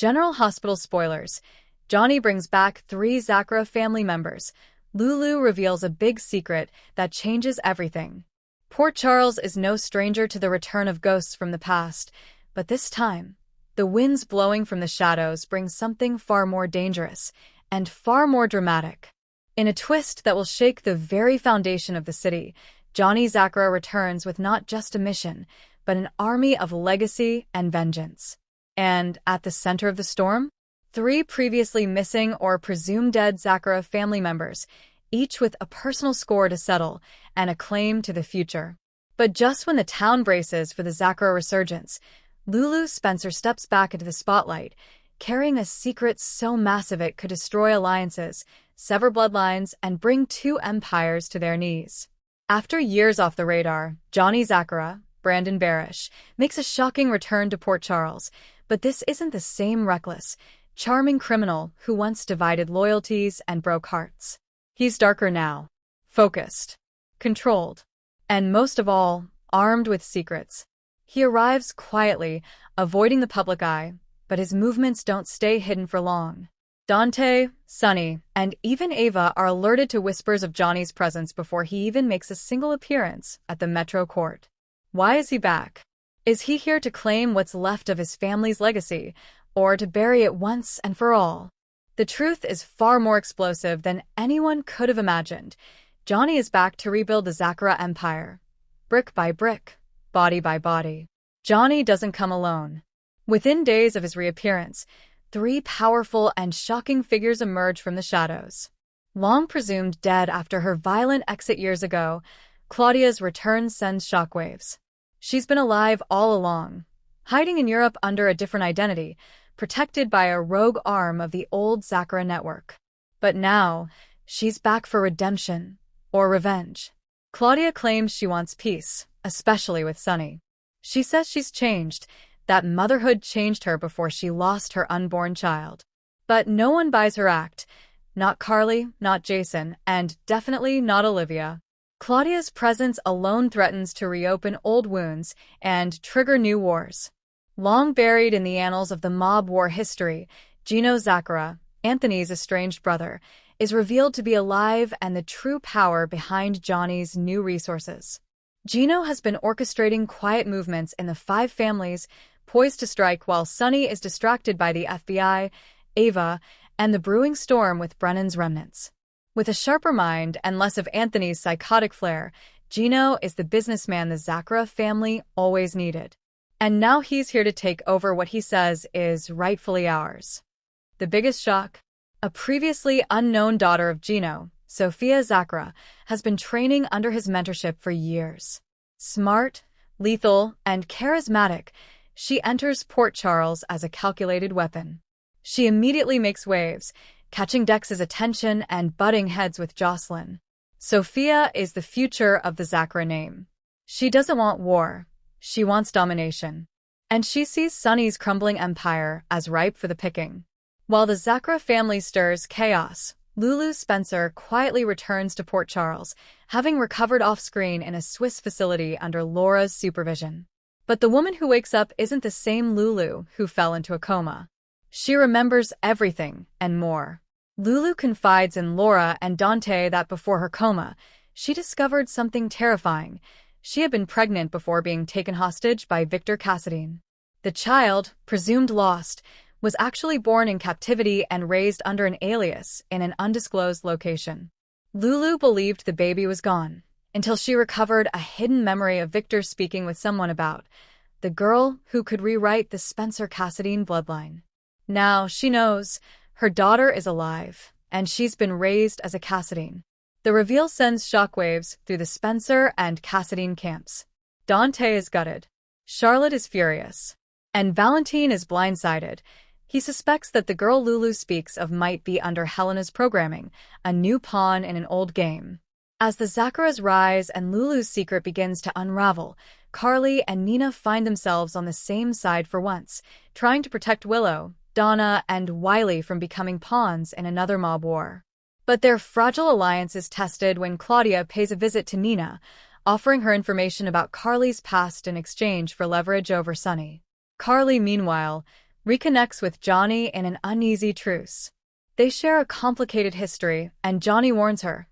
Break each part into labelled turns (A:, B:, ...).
A: General Hospital spoilers. Johnny brings back 3 Zacchara family members. Lulu reveals a big secret that changes everything. Port Charles is no stranger to the return of ghosts from the past, but this time, the winds blowing from the shadows bring something far more dangerous and far more dramatic. In a twist that will shake the very foundation of the city, Johnny Zacchara returns with not just a mission, but an army of legacy and vengeance. And at the center of the storm, 3 previously missing or presumed dead Zacchara family members, each with a personal score to settle and a claim to the future. But just when the town braces for the Zacchara resurgence, Lulu Spencer steps back into the spotlight, carrying a secret so massive it could destroy alliances, sever bloodlines, and bring 2 empires to their knees. After years off the radar, Johnny Zacchara, Brandon Barish, makes a shocking return to Port Charles, but this isn't the same reckless, charming criminal who once divided loyalties and broke hearts. He's darker now, focused, controlled, and most of all, armed with secrets. He arrives quietly, avoiding the public eye, but his movements don't stay hidden for long. Dante, Sonny, and even Ava are alerted to whispers of Johnny's presence before he even makes a single appearance at the Metro Court. Why is he back? Is he here to claim what's left of his family's legacy, or to bury it once and for all? The truth is far more explosive than anyone could have imagined. Johnny is back to rebuild the Zacchara empire. Brick by brick, body by body. Johnny doesn't come alone. Within days of his reappearance, 3 powerful and shocking figures emerge from the shadows. Long presumed dead after her violent exit years ago, Claudia's return sends shockwaves. She's been alive all along, hiding in Europe under a different identity, protected by a rogue arm of the old Zacchara network. But now, she's back for redemption, or revenge. Claudia claims she wants peace, especially with Sonny. She says she's changed, that motherhood changed her before she lost her unborn child. But no one buys her act. Not Carly, not Jason, and definitely not Olivia. Claudia's presence alone threatens to reopen old wounds and trigger new wars. Long buried in the annals of the mob war history, Gino Zacchara, Anthony's estranged brother, is revealed to be alive and the true power behind Johnny's new resources. Gino has been orchestrating quiet movements in the 5 families, poised to strike while Sonny is distracted by the FBI, Ava, and the brewing storm with Brennan's remnants. With a sharper mind and less of Anthony's psychotic flair, Gino is the businessman the Zacchara family always needed. And now he's here to take over what he says is rightfully ours. The biggest shock? A previously unknown daughter of Gino, Sophia Zacchara, has been training under his mentorship for years. Smart, lethal, and charismatic, she enters Port Charles as a calculated weapon. She immediately makes waves, catching Dex's attention and butting heads with Jocelyn. Sophia is the future of the Zacchara name. She doesn't want war. She wants domination. And she sees Sonny's crumbling empire as ripe for the picking. While the Zacchara family stirs chaos, Lulu Spencer quietly returns to Port Charles, having recovered off-screen in a Swiss facility under Laura's supervision. But the woman who wakes up isn't the same Lulu who fell into a coma. She remembers everything and more. Lulu confides in Laura and Dante that before her coma, she discovered something terrifying. She had been pregnant before being taken hostage by Victor Cassadine. The child, presumed lost, was actually born in captivity and raised under an alias in an undisclosed location. Lulu believed the baby was gone, until she recovered a hidden memory of Victor speaking with someone about the girl who could rewrite the Spencer Cassadine bloodline. Now she knows her daughter is alive, and she's been raised as a Cassadine. The reveal sends shockwaves through the Spencer and Cassadine camps. Dante is gutted. Charlotte is furious. And Valentine is blindsided. He suspects that the girl Lulu speaks of might be under Helena's programming, a new pawn in an old game. As the Zaccharas rise and Lulu's secret begins to unravel, Carly and Nina find themselves on the same side for once, trying to protect Willow, Donna, and Wiley from becoming pawns in another mob war. But their fragile alliance is tested when Claudia pays a visit to Nina, offering her information about Carly's past in exchange for leverage over Sonny. Carly, meanwhile, reconnects with Johnny in an uneasy truce. They share a complicated history, and Johnny warns her,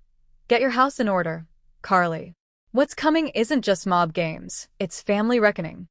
A: "Get your house in order, Carly. What's coming isn't just mob games, it's family reckoning."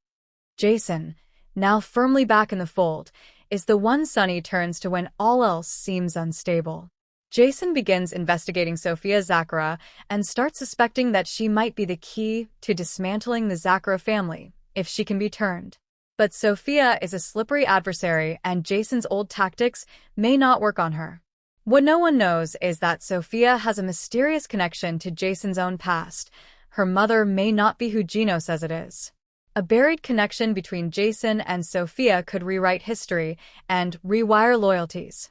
A: Jason, now firmly back in the fold, is the one Sonny turns to when all else seems unstable. Jason begins investigating Sofia Zacchara and starts suspecting that she might be the key to dismantling the Zacchara family, if she can be turned. But Sofia is a slippery adversary, and Jason's old tactics may not work on her. What no one knows is that Sofia has a mysterious connection to Jason's own past. Her mother may not be who Gino says it is. A buried connection between Jason and Sofia could rewrite history and rewire loyalties.